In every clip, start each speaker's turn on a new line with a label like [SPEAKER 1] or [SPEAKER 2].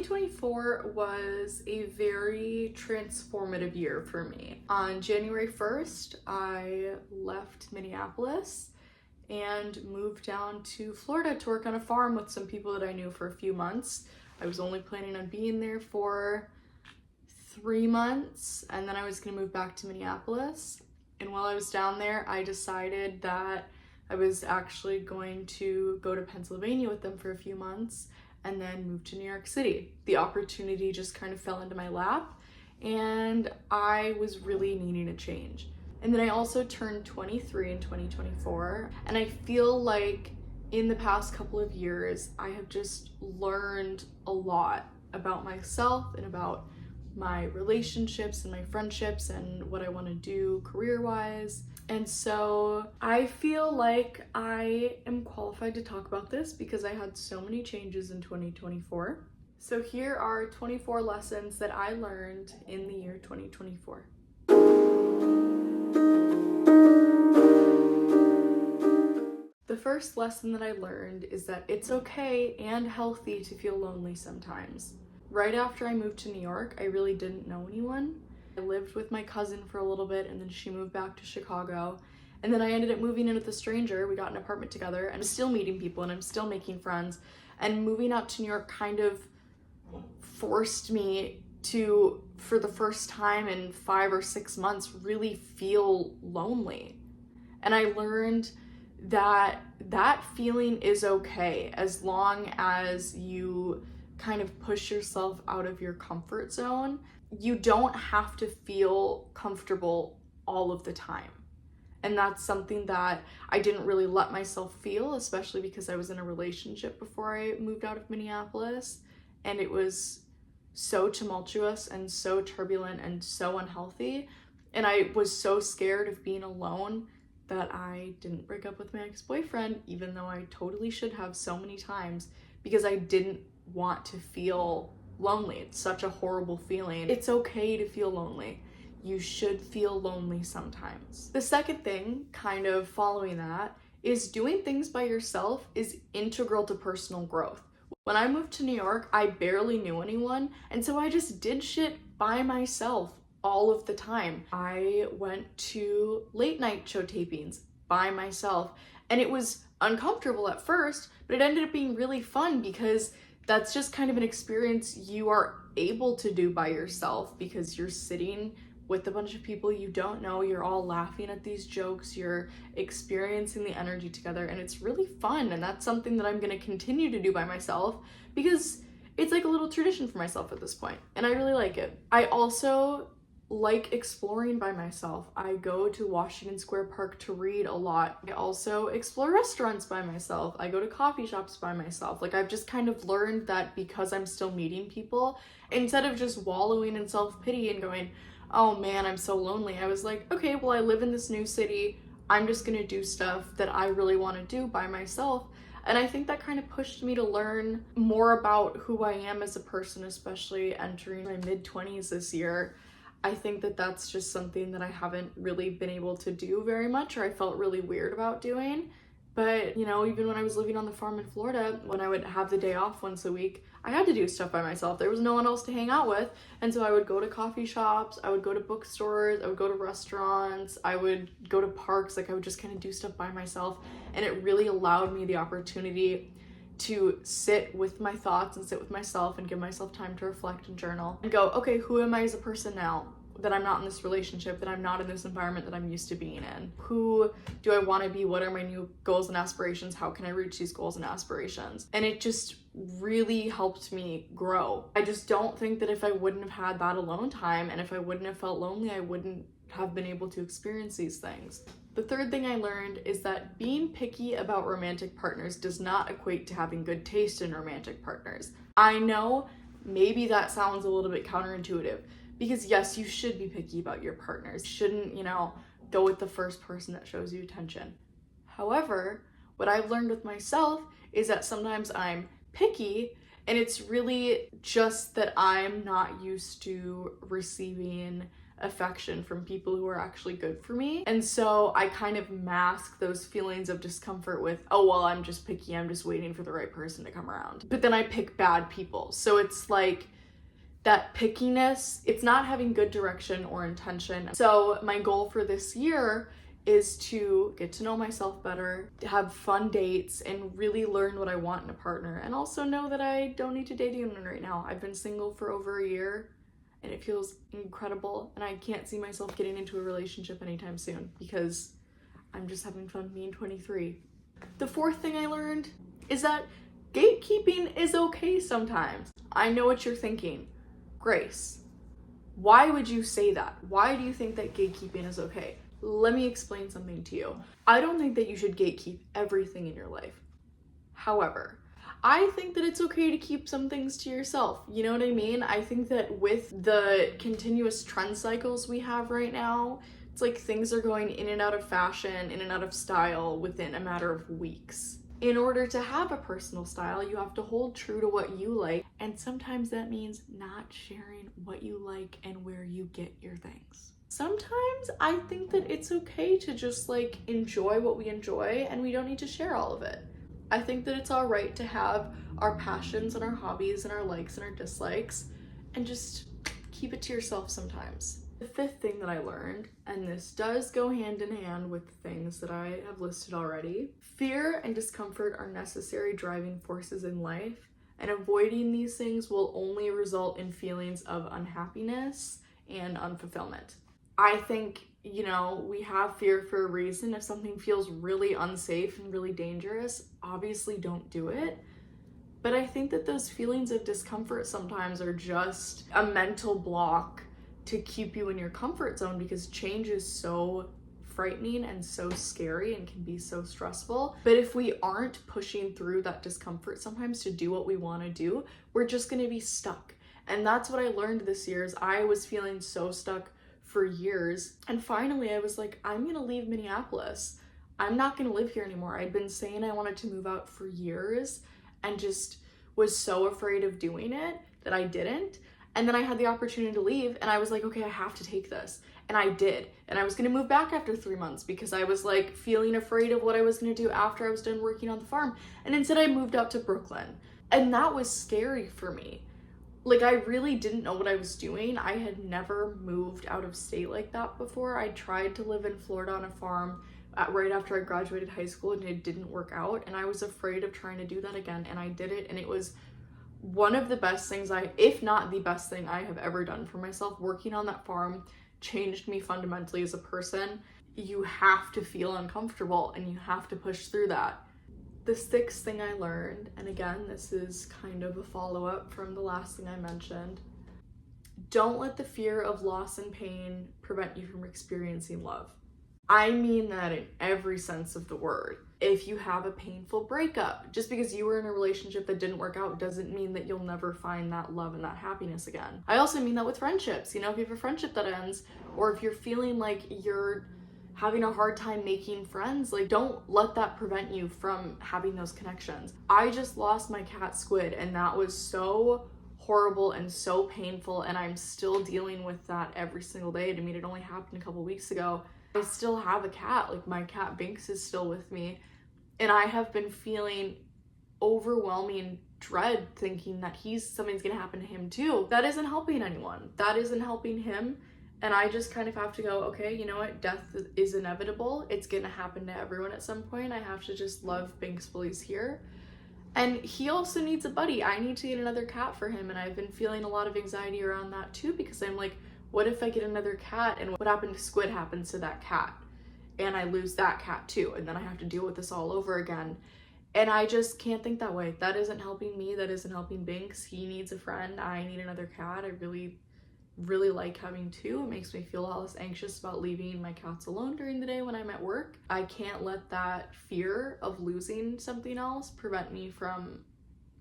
[SPEAKER 1] 2024 was a very transformative year for me. On January 1st, I left Minneapolis and moved down to Florida to work on a farm with some people that I knew for a few months. I was only planning on being there for 3 months, and then I was gonna move back to Minneapolis. And while I was down there, I decided that I was actually going to go to Pennsylvania with them for a few months and then move to New York City. The opportunity just kind of fell into my lap, and I was really needing a change. And then I also turned 23 in 2024, and I feel like in the past couple of years, I have just learned a lot about myself and about my relationships and my friendships and what I want to do career-wise. And so I feel like I am qualified to talk about this because I had so many changes in 2024. So here are 24 lessons that I learned in the year 2024. The first lesson that I learned is that it's okay and healthy to feel lonely sometimes. Right after I moved to New York, I really didn't know anyone. I lived with my cousin for a little bit, and then she moved back to Chicago. And then I ended up moving in with a stranger. We got an apartment together, and I'm still meeting people and I'm still making friends. And moving out to New York kind of forced me to, for the first time in 5 or 6 months, really feel lonely. And I learned that that feeling is okay as long as you kind of push yourself out of your comfort zone. You don't have to feel comfortable all of the time. And that's something that I didn't really let myself feel, especially because I was in a relationship before I moved out of Minneapolis. And it was so tumultuous and so turbulent and so unhealthy. And I was so scared of being alone that I didn't break up with my ex-boyfriend, even though I totally should have so many times, because I didn't want to feel lonely. It's such a horrible feeling. It's okay to feel lonely. You should feel lonely sometimes. The second thing, kind of following that, is doing things by yourself is integral to personal growth. When I moved to New York, I barely knew anyone, and so I just did shit by myself all of the time. I went to late night show tapings by myself, and it was uncomfortable at first, but it ended up being really fun because that's just kind of an experience you are able to do by yourself because you're sitting with a bunch of people you don't know, you're all laughing at these jokes, you're experiencing the energy together, and it's really fun. And that's something that I'm gonna continue to do by myself because it's like a little tradition for myself at this point, and I really like it. I also like exploring by myself. I go to Washington Square Park to read a lot. I also explore restaurants by myself. I go to coffee shops by myself. Like, I've just kind of learned that because I'm still meeting people, instead of just wallowing in self-pity and going, oh man, I'm so lonely, I was like, okay, well, I live in this new city. I'm just gonna do stuff that I really want to do by myself. And I think that kind of pushed me to learn more about who I am as a person, especially entering my mid-20s this year. I think that that's just something that I haven't really been able to do very much, or I felt really weird about doing. But, you know, even when I was living on the farm in Florida, when I would have the day off once a week, I had to do stuff by myself. There was no one else to hang out with. And so I would go to coffee shops, I would go to bookstores, I would go to restaurants, I would go to parks. Like, I would just kind of do stuff by myself. And it really allowed me the opportunity to sit with my thoughts and sit with myself and give myself time to reflect and journal and go, okay, who am I as a person now that I'm not in this relationship, that I'm not in this environment that I'm used to being in? Who do I want to be? What are my new goals and aspirations? How can I reach these goals and aspirations? And it just really helped me grow. I just don't think that if I wouldn't have had that alone time and if I wouldn't have felt lonely, I wouldn't have been able to experience these things. The third thing I learned is that being picky about romantic partners does not equate to having good taste in romantic partners. I know maybe that sounds a little bit counterintuitive because yes, you should be picky about your partners. You shouldn't, go with the first person that shows you attention. However, what I've learned with myself is that sometimes I'm picky and it's really just that I'm not used to receiving affection from people who are actually good for me. And so I kind of mask those feelings of discomfort with, oh, well, I'm just picky, I'm just waiting for the right person to come around. But then I pick bad people. So it's like that pickiness, it's not having good direction or intention. So my goal for this year is to get to know myself better, to have fun dates, and really learn what I want in a partner. And also know that I don't need to date anyone right now. I've been single for over a year and it feels incredible. And I can't see myself getting into a relationship anytime soon because I'm just having fun being 23. The fourth thing I learned is that gatekeeping is okay sometimes. I know what you're thinking. Grace, why would you say that? Why do you think that gatekeeping is okay? Let me explain something to you. I don't think that you should gatekeep everything in your life. However, I think that it's okay to keep some things to yourself. You know what I mean? I think that with the continuous trend cycles we have right now, it's like things are going in and out of fashion, in and out of style within a matter of weeks. In order to have a personal style, you have to hold true to what you like. And sometimes that means not sharing what you like and where you get your things. Sometimes I think that it's okay to just like enjoy what we enjoy and we don't need to share all of it. I think that it's all right to have our passions and our hobbies and our likes and our dislikes and just keep it to yourself sometimes. The fifth thing that I learned, and this does go hand in hand with the things that I have listed already, fear and discomfort are necessary driving forces in life, and avoiding these things will only result in feelings of unhappiness and unfulfillment. I think, we have fear for a reason. If something feels really unsafe and really dangerous, obviously don't do it. But I think that those feelings of discomfort sometimes are just a mental block to keep you in your comfort zone because change is so frightening and so scary and can be so stressful. But if we aren't pushing through that discomfort sometimes to do what we want to do, we're just going to be stuck. And that's what I learned this year is I was feeling so stuck for years. And finally I was like, I'm going to leave Minneapolis. I'm not going to live here anymore. I'd been saying I wanted to move out for years and just was so afraid of doing it that I didn't. And then I had the opportunity to leave and I was like, okay, I have to take this. And I did. And I was going to move back after 3 months because I was like feeling afraid of what I was going to do after I was done working on the farm. And instead I moved out to Brooklyn. And that was scary for me. Like I really didn't know what I was doing. I had never moved out of state like that before. I tried to live in Florida on a farm right after I graduated high school and it didn't work out. And I was afraid of trying to do that again. And I did it. And it was one of the best things if not the best thing I have ever done for myself. Working on that farm changed me fundamentally as a person. You have to feel uncomfortable and you have to push through that. The sixth thing I learned, and again, this is kind of a follow-up from the last thing I mentioned, don't let the fear of loss and pain prevent you from experiencing love. I mean that in every sense of the word. If you have a painful breakup, just because you were in a relationship that didn't work out doesn't mean that you'll never find that love and that happiness again. I also mean that with friendships. If you have a friendship that ends, or if you're feeling like you're having a hard time making friends, like don't let that prevent you from having those connections. I just lost my cat Squid and that was so horrible and so painful and I'm still dealing with that every single day. I mean, it only happened a couple weeks ago. I still have a cat, like my cat Binks is still with me and I have been feeling overwhelming dread thinking that something's gonna happen to him too. That isn't helping anyone. That isn't helping him. And I just kind of have to go, okay, you know what? Death is inevitable. It's gonna happen to everyone at some point. I have to just love Binks while he's here. And he also needs a buddy. I need to get another cat for him. And I've been feeling a lot of anxiety around that too, because I'm like, what if I get another cat and what happened to Squid happens to that cat? And I lose that cat too. And then I have to deal with this all over again. And I just can't think that way. That isn't helping me. That isn't helping Binks. He needs a friend. I need another cat. I really like having two. It makes me feel a lot less anxious about leaving my cats alone during the day when I'm at work. I can't let that fear of losing something else prevent me from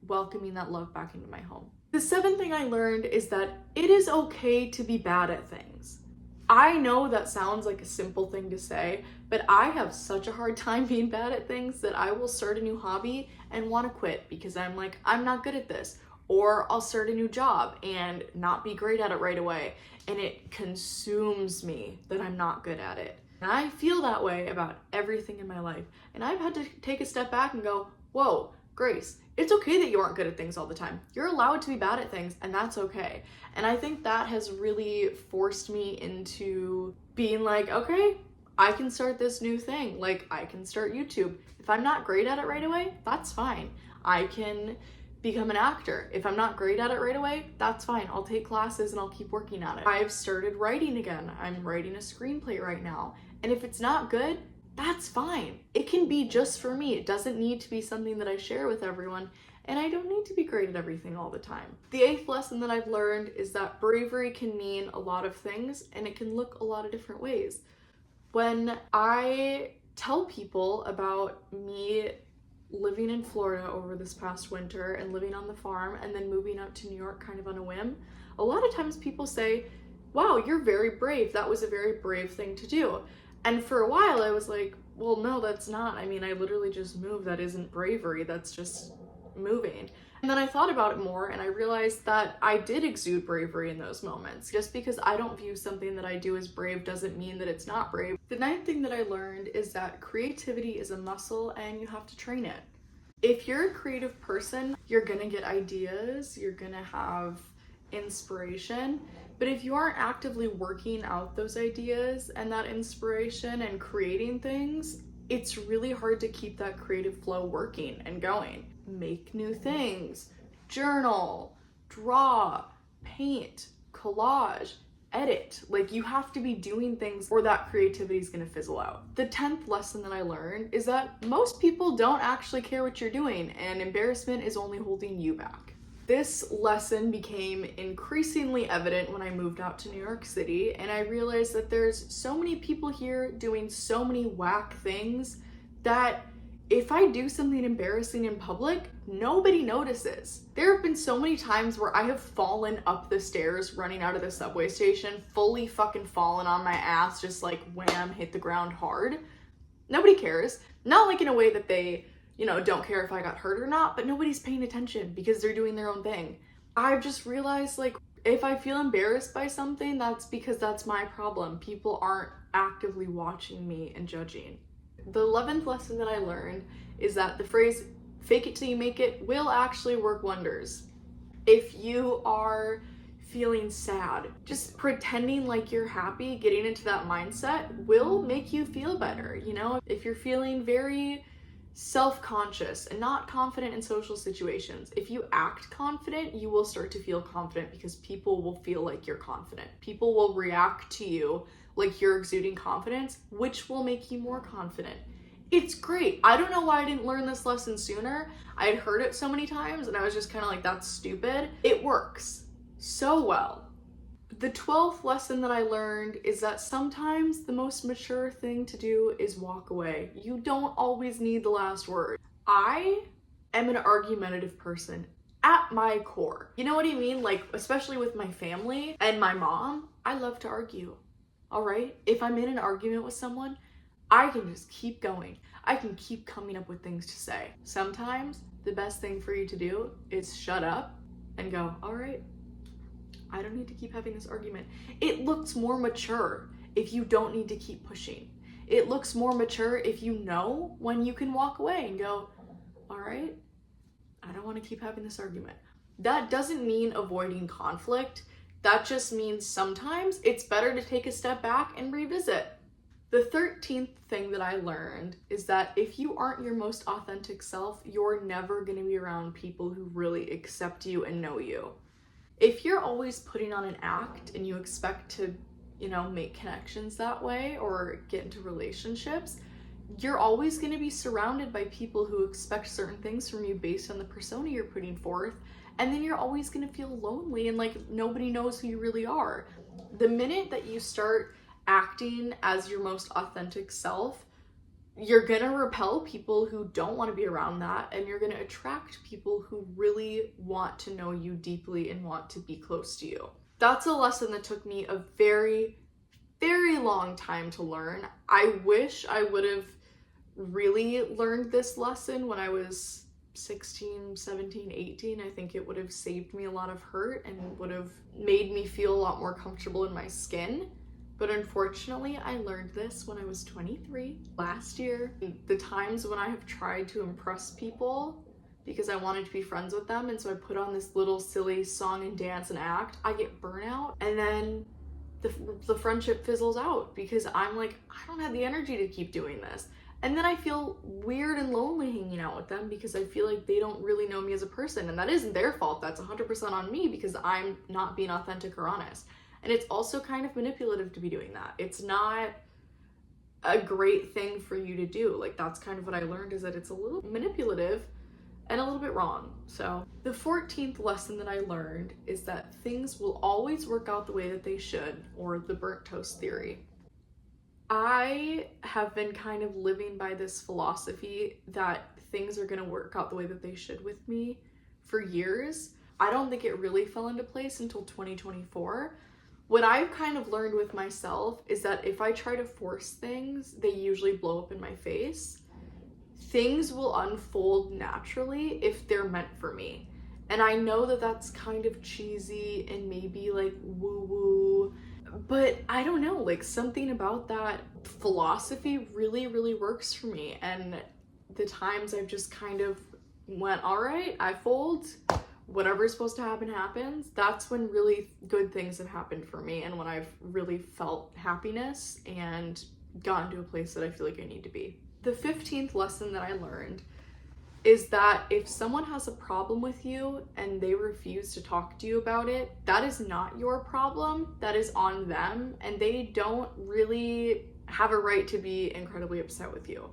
[SPEAKER 1] welcoming that love back into my home. The seventh thing I learned is that it is okay to be bad at things. I know that sounds like a simple thing to say, but I have such a hard time being bad at things that I will start a new hobby and want to quit because I'm like, I'm not good at this. Or I'll start a new job and not be great at it right away, and it consumes me that I'm not good at it. And I feel that way about everything in my life. And I've had to take a step back and go, whoa, Grace, it's okay that you aren't good at things all the time. You're allowed to be bad at things, and that's okay. And I think that has really forced me into being like, okay, I can start this new thing. Like, I can start YouTube. If I'm not great at it right away, that's fine. I can become an actor. If I'm not great at it right away, that's fine. I'll take classes and I'll keep working on it. I've started writing again. I'm writing a screenplay right now. And if it's not good, that's fine. It can be just for me. It doesn't need to be something that I share with everyone. And I don't need to be great at everything all the time. The 8th lesson that I've learned is that bravery can mean a lot of things, and it can look a lot of different ways. When I tell people about me living in Florida over this past winter and living on the farm and then moving out to New York kind of on a whim, a lot of times people say, wow, you're very brave. That was a very brave thing to do. And for a while I was like, well, no, that's not. I mean, I literally just moved. That isn't bravery. That's just moving. And then I thought about it more and I realized that I did exude bravery in those moments. Just because I don't view something that I do as brave doesn't mean that it's not brave. The 9th thing that I learned is that creativity is a muscle and you have to train it. If you're a creative person, you're gonna get ideas, you're gonna have inspiration, but if you aren't actively working out those ideas and that inspiration and creating things, it's really hard to keep that creative flow working and going. Make new things, journal, draw, paint, collage, edit. Like, you have to be doing things or that creativity is gonna fizzle out. The 10th lesson that I learned is that most people don't actually care what you're doing, and embarrassment is only holding you back. This lesson became increasingly evident when I moved out to New York City, and I realized that there's so many people here doing so many whack things that if I do something embarrassing in public, nobody notices. There have been so many times where I have fallen up the stairs running out of the subway station, fully fucking fallen on my ass, just like wham, hit the ground hard. Nobody cares. Not like in a way that they, don't care if I got hurt or not, but nobody's paying attention because they're doing their own thing. I've just realized, like, if I feel embarrassed by something, that's because that's my problem. People aren't actively watching me and judging. The 11th lesson that I learned is that the phrase, fake it till you make it, will actually work wonders. If you are feeling sad, just pretending like you're happy, getting into that mindset will make you feel better. If you're feeling very self-conscious and not confident in social situations, if you act confident, you will start to feel confident because people will feel like you're confident. People will react to you like you're exuding confidence, which will make you more confident. It's great. I don't know why I didn't learn this lesson sooner. I had heard it so many times and I was just kind of like, that's stupid. It works so well. The 12th lesson that I learned is that sometimes the most mature thing to do is walk away. You don't always need the last word. I am an argumentative person at my core. You know what I mean? Like, especially with my family and my mom, I love to argue. All right? If I'm in an argument with someone, I can just keep going. I can keep coming up with things to say. Sometimes the best thing for you to do is shut up and go, all right, I don't need to keep having this argument. It looks more mature if you don't need to keep pushing. It looks more mature if you know when you can walk away and go, all right, I don't want to keep having this argument. That doesn't mean avoiding conflict. That just means sometimes it's better to take a step back and revisit. The 13th thing that I learned is that if you aren't your most authentic self, you're never going to be around people who really accept you and know you. If you're always putting on an act and you expect to, make connections that way or get into relationships, you're always going to be surrounded by people who expect certain things from you based on the persona you're putting forth. And then you're always going to feel lonely and like nobody knows who you really are. The minute that you start acting as your most authentic self, you're gonna repel people who don't want to be around that, and you're gonna attract people who really want to know you deeply and want to be close to you. That's a lesson that took me a very, very long time to learn. I wish I would have really learned this lesson when I was 16, 17, 18, I think it would have saved me a lot of hurt and would have made me feel a lot more comfortable in my skin. But unfortunately, I learned this when I was 23 last year. The times when I have tried to impress people because I wanted to be friends with them, and so I put on this little silly song and dance and act, I get burnout, and then the friendship fizzles out because I'm like, I don't have the energy to keep doing this. And then I feel weird and lonely hanging out with them because I feel like they don't really know me as a person, and that isn't their fault. That's 100% on me because I'm not being authentic or honest. And it's also kind of manipulative to be doing that. It's not a great thing for you to do. Like, that's kind of what I learned, is that it's a little manipulative and a little bit wrong. So the 14th lesson that I learned is that things will always work out the way that they should, or the burnt toast theory. I have been kind of living by this philosophy that things are going to work out the way that they should with me for years. I don't think it really fell into place until 2024. What I've kind of learned with myself is that if I try to force things, they usually blow up in my face. Things will unfold naturally if they're meant for me. And I know that that's kind of cheesy and maybe like woo-woo, but I don't know, like something about that philosophy really, really works for me. And the times I've just kind of went, all right, I fold, whatever's supposed to happen happens, that's when really good things have happened for me, and when I've really felt happiness and gotten to a place that I feel like I need to be. The 15th lesson that I learned is that if someone has a problem with you and they refuse to talk to you about it, that is not your problem, that is on them, and they don't really have a right to be incredibly upset with you.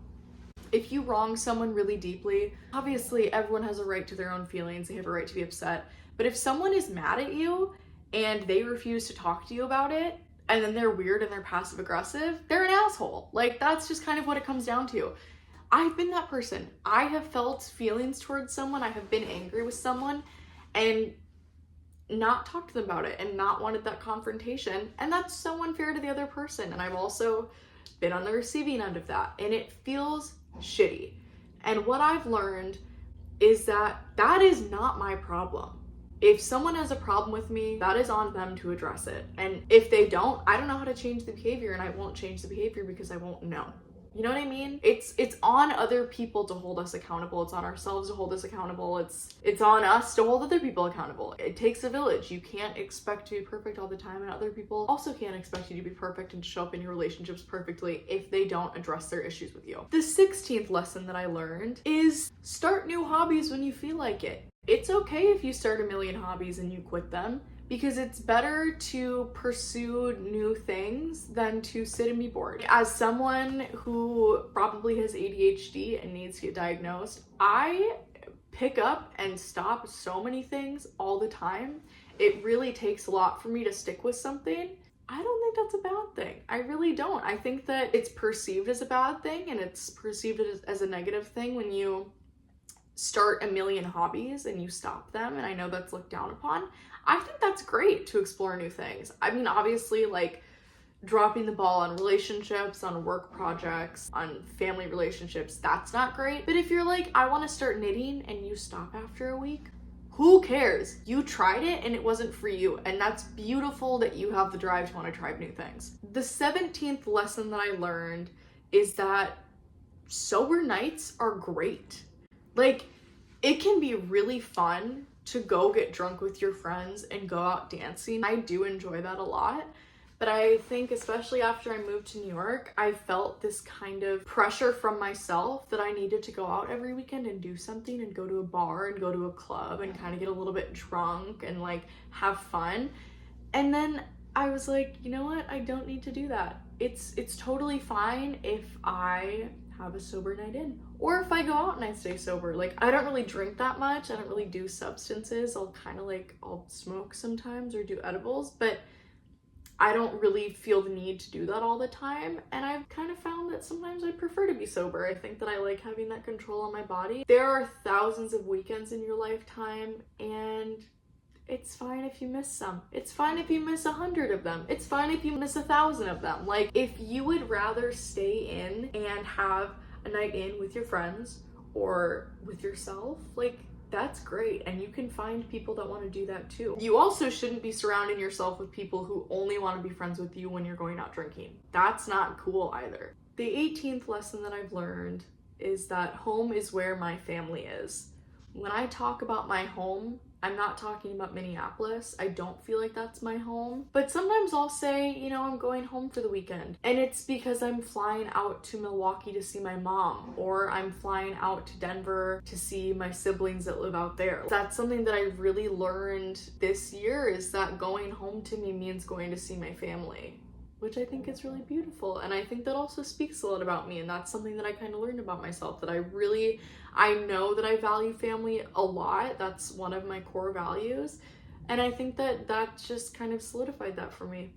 [SPEAKER 1] If you wrong someone really deeply, obviously everyone has a right to their own feelings, they have a right to be upset, but if someone is mad at you and they refuse to talk to you about it, and then they're weird and they're passive aggressive, they're an asshole. Like, that's just kind of what it comes down to. I've been that person. I have felt feelings towards someone, I have been angry with someone, and not talked to them about it and not wanted that confrontation, and that's so unfair to the other person. And I've also been on the receiving end of that, and it feels shitty. And what I've learned is that that is not my problem. If someone has a problem with me, that is on them to address it. And if they don't, I don't know how to change the behavior, and I won't change the behavior because I won't know. You know what I mean? It's on other people to hold us accountable. It's on ourselves to hold us accountable. It's on us to hold other people accountable. It takes a village. You can't expect to be perfect all the time, and other people also can't expect you to be perfect and show up in your relationships perfectly if they don't address their issues with you. The 16th lesson that I learned is start new hobbies when you feel like it. It's okay if you start a million hobbies and you quit them, because it's better to pursue new things than to sit and be bored. As someone who probably has ADHD and needs to get diagnosed, I pick up and stop so many things all the time. It really takes a lot for me to stick with something. I don't think that's a bad thing. I really don't. I think that it's perceived as a bad thing, and it's perceived as a negative thing when you start a million hobbies and you stop them, and I know that's looked down upon. I think that's great to explore new things. I mean, obviously, like, dropping the ball on relationships, on work projects, on family relationships, that's not great. But if you're like, I want to start knitting, and you stop after a week, who cares? You tried it and it wasn't for you, and that's beautiful that you have the drive to want to try new things. The 17th lesson that I learned is that sober nights are great. Like, it can be really fun to go get drunk with your friends and go out dancing. I do enjoy that a lot, but I think especially after I moved to New York, I felt this kind of pressure from myself that I needed to go out every weekend and do something and go to a bar and go to a club and kind of get a little bit drunk and like have fun. And then I was like, you know what? I don't need to do that. It's totally fine if I have a sober night in, or if I go out and I stay sober. Like, I don't really drink that much. I don't really do substances. I'll smoke sometimes or do edibles, but I don't really feel the need to do that all the time. And I've kind of found that sometimes I prefer to be sober. I think that I like having that control on my body. There are thousands of weekends in your lifetime, and it's fine if you miss some. It's fine if you miss 100 of them. It's fine if you miss 1,000 of them. Like, if you would rather stay in and have a night in with your friends, or with yourself, like that's great. And you can find people that want to do that too. You also shouldn't be surrounding yourself with people who only want to be friends with you when you're going out drinking. That's not cool either. The 18th lesson that I've learned is that home is where my family is. When I talk about my home, I'm not talking about Minneapolis. I don't feel like that's my home. But sometimes I'll say, you know, I'm going home for the weekend. And it's because I'm flying out to Milwaukee to see my mom, or I'm flying out to Denver to see my siblings that live out there. That's something that I really learned this year, is that going home to me means going to see my family, which I think is really beautiful. And I think that also speaks a lot about me. And that's something that I kind of learned about myself, that I know that I value family a lot. That's one of my core values. And I think that that just kind of solidified that for me.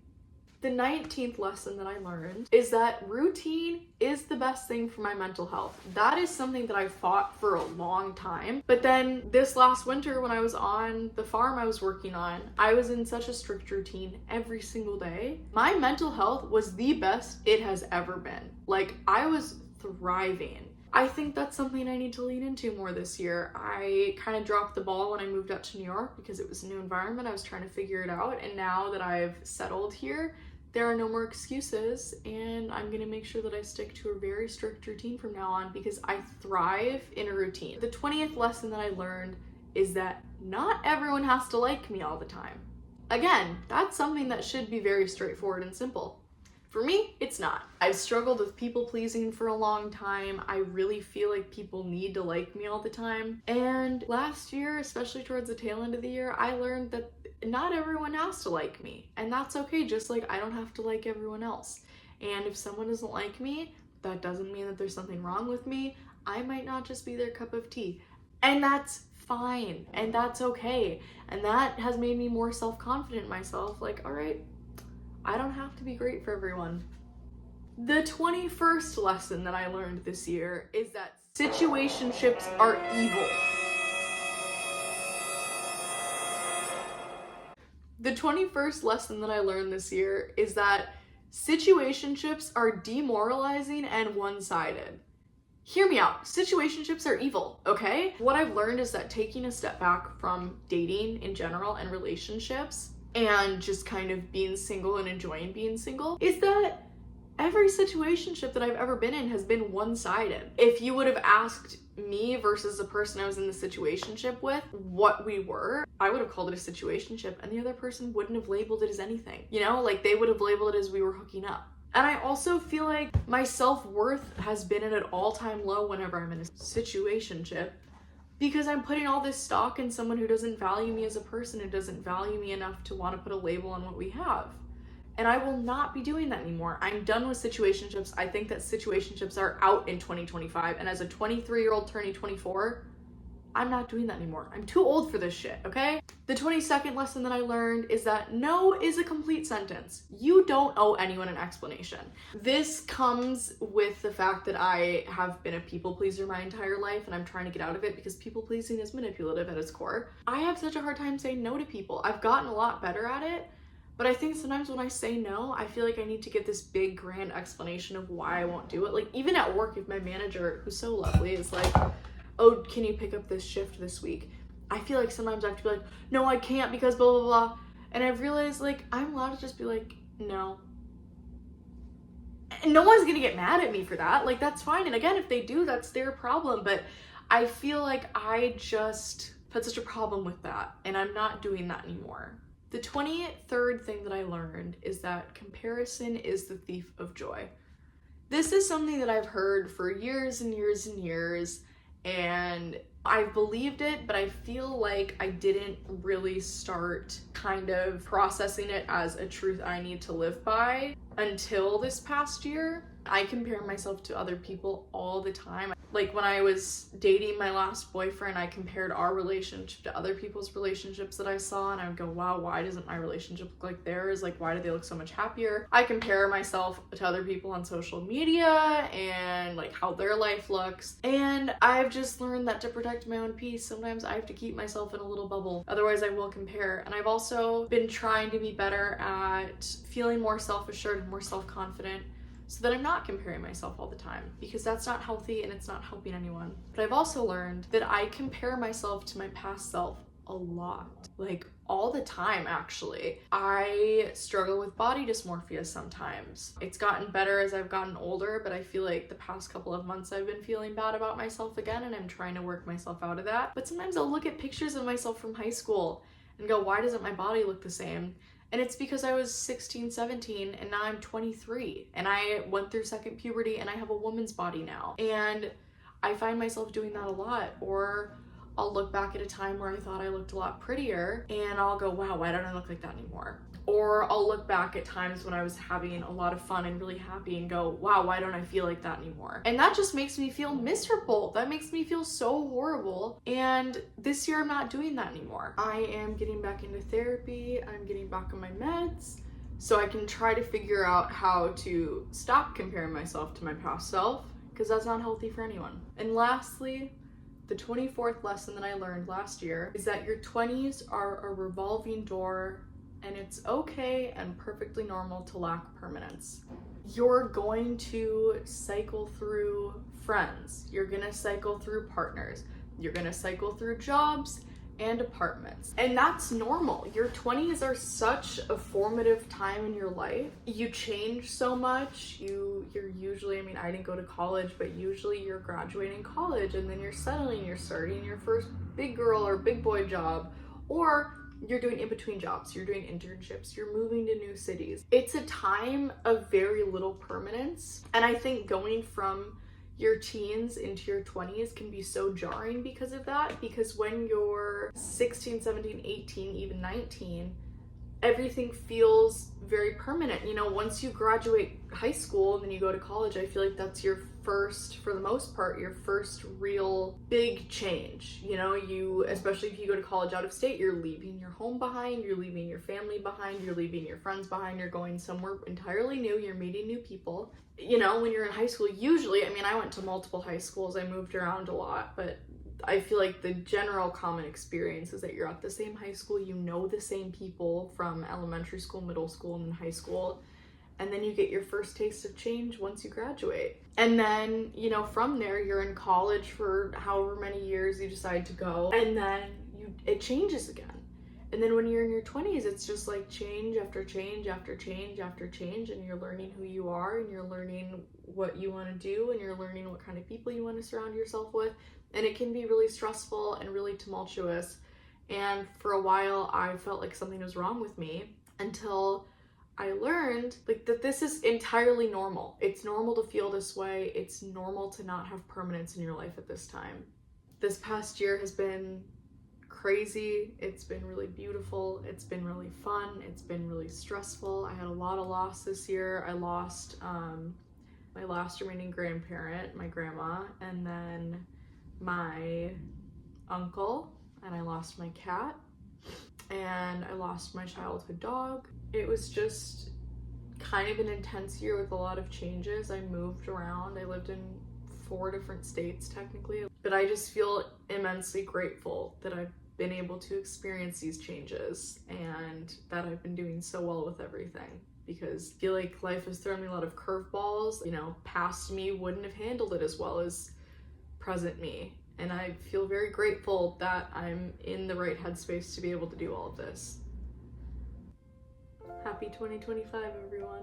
[SPEAKER 1] The 19th lesson that I learned is that routine is the best thing for my mental health. That is something that I fought for a long time. But then this last winter, when I was on the farm I was working on, I was in such a strict routine every single day. My mental health was the best it has ever been. Like, I was thriving. I think that's something I need to lean into more this year. I kind of dropped the ball when I moved up to New York because it was a new environment. I was trying to figure it out. And now that I've settled here, there are no more excuses, and I'm gonna make sure that I stick to a very strict routine from now on because I thrive in a routine. The 20th lesson that I learned is that not everyone has to like me all the time. Again, that's something that should be very straightforward and simple. For me, it's not. I've struggled with people pleasing for a long time. I really feel like people need to like me all the time. And last year, especially towards the tail end of the year, I learned that not everyone has to like me. And that's okay, just like I don't have to like everyone else. And if someone doesn't like me, that doesn't mean that there's something wrong with me. I might not just be their cup of tea. And that's fine. And that's okay. And that has made me more self-confident in myself. Like, all right, I don't have to be great for everyone. The 21st lesson that I learned this year is that situationships are evil. The 21st lesson that I learned this year is that situationships are demoralizing and one-sided. Hear me out. Situationships are evil, okay? What I've learned is that taking a step back from dating in general and relationships and just kind of being single and enjoying being single is that every situationship that I've ever been in has been one-sided. If you would have asked me versus the person I was in the situationship with what we were, I would have called it a situationship and the other person wouldn't have labeled it as anything. You know, like they would have labeled it as we were hooking up. And I also feel like my self-worth has been at an all-time low whenever I'm in a situationship, because I'm putting all this stock in someone who doesn't value me as a person, who doesn't value me enough to want to put a label on what we have. And I will not be doing that anymore. I'm done with situationships. I think that situationships are out in 2025. And as a 23-year-old turning 24, I'm not doing that anymore. I'm too old for this shit, okay? The 22nd lesson that I learned is that no is a complete sentence. You don't owe anyone an explanation. This comes with the fact that I have been a people pleaser my entire life and I'm trying to get out of it because people pleasing is manipulative at its core. I have such a hard time saying no to people. I've gotten a lot better at it, but I think sometimes when I say no, I feel like I need to get this big grand explanation of why I won't do it. Like even at work, if my manager, who's so lovely, is like, oh, can you pick up this shift this week? I feel like sometimes I have to be like, no, I can't because blah, blah, blah. And I've realized like, I'm allowed to just be like, no. And no one's gonna get mad at me for that. Like, that's fine. And again, if they do, that's their problem. But I feel like I just had such a problem with that. And I'm not doing that anymore. The 23rd thing that I learned is that comparison is the thief of joy. This is something that I've heard for years and years and years. And I've believed it, but I feel like I didn't really start kind of processing it as a truth I need to live by until this past year. I compare myself to other people all the time. Like when I was dating my last boyfriend, I compared our relationship to other people's relationships that I saw, and I would go, wow, why doesn't my relationship look like theirs? Like, why do they look so much happier? I compare myself to other people on social media and like how their life looks. And I've just learned that to protect my own peace, sometimes I have to keep myself in a little bubble. Otherwise I will compare. And I've also been trying to be better at feeling more self-assured and more self-confident so that I'm not comparing myself all the time, because that's not healthy and it's not helping anyone. But I've also learned that I compare myself to my past self a lot, like all the time actually. I struggle with body dysmorphia sometimes. It's gotten better as I've gotten older, but I feel like the past couple of months I've been feeling bad about myself again, and I'm trying to work myself out of that. But sometimes I'll look at pictures of myself from high school and go, why doesn't my body look the same? And it's because I was 16, 17, and now I'm 23, and I went through second puberty, and I have a woman's body now. And I find myself doing that a lot. Or I'll look back at a time where I thought I looked a lot prettier, and I'll go, wow, why don't I look like that anymore? Or I'll look back at times when I was having a lot of fun and really happy and go, wow, why don't I feel like that anymore? And that just makes me feel miserable. That makes me feel so horrible. And this year I'm not doing that anymore. I am getting back into therapy. I'm getting back on my meds, so I can try to figure out how to stop comparing myself to my past self, because that's not healthy for anyone. And lastly, the 24th lesson that I learned last year is that your 20s are a revolving door, and it's okay and perfectly normal to lack permanence. You're going to cycle through friends, you're gonna cycle through partners, you're gonna cycle through jobs and apartments. And that's normal. Your 20s are such a formative time in your life. You change so much. You're usually, I mean, I didn't go to college, but usually you're graduating college and then you're settling, you're starting your first big girl or big boy job, or you're doing in-between jobs, you're doing internships, you're moving to new cities. It's a time of very little permanence. And I think going from your teens into your 20s can be so jarring because of that, because when you're 16, 17, 18, even 19, everything feels very permanent. You know, once you graduate high school and then you go to college, I feel like that's your first, for the most part, your first real big change. You know, especially if you go to college out of state, you're leaving your home behind, you're leaving your family behind, you're leaving your friends behind, you're going somewhere entirely new, you're meeting new people. You know, when you're in high school, usually, I mean, I went to multiple high schools, I moved around a lot, but I feel like the general common experience is that you're at the same high school, you know the same people from elementary school, middle school, and high school, and then you get your first taste of change once you graduate. And then, you know, from there, you're in college for however many years you decide to go, and then it changes again. And then when you're in your 20s, it's just like change after change after change after change, and you're learning who you are, and you're learning what you want to do, and you're learning what kind of people you want to surround yourself with. And it can be really stressful and really tumultuous. And for a while, I felt like something was wrong with me, until I learned like that this is entirely normal. It's normal to feel this way. It's normal to not have permanence in your life at this time. This past year has been crazy. It's been really beautiful. It's been really fun. It's been really stressful. I had a lot of loss this year. I lost my last remaining grandparent, my grandma, and then my uncle, and I lost my cat, and I lost my childhood dog. It was just kind of an intense year with a lot of changes. I moved around. I lived in 4 different states technically, but I just feel immensely grateful that I've been able to experience these changes and that I've been doing so well with everything, because I feel like life has thrown me a lot of curveballs. You know, past me wouldn't have handled it as well as present me, and I feel very grateful that I'm in the right headspace to be able to do all of this. Happy 2025, everyone.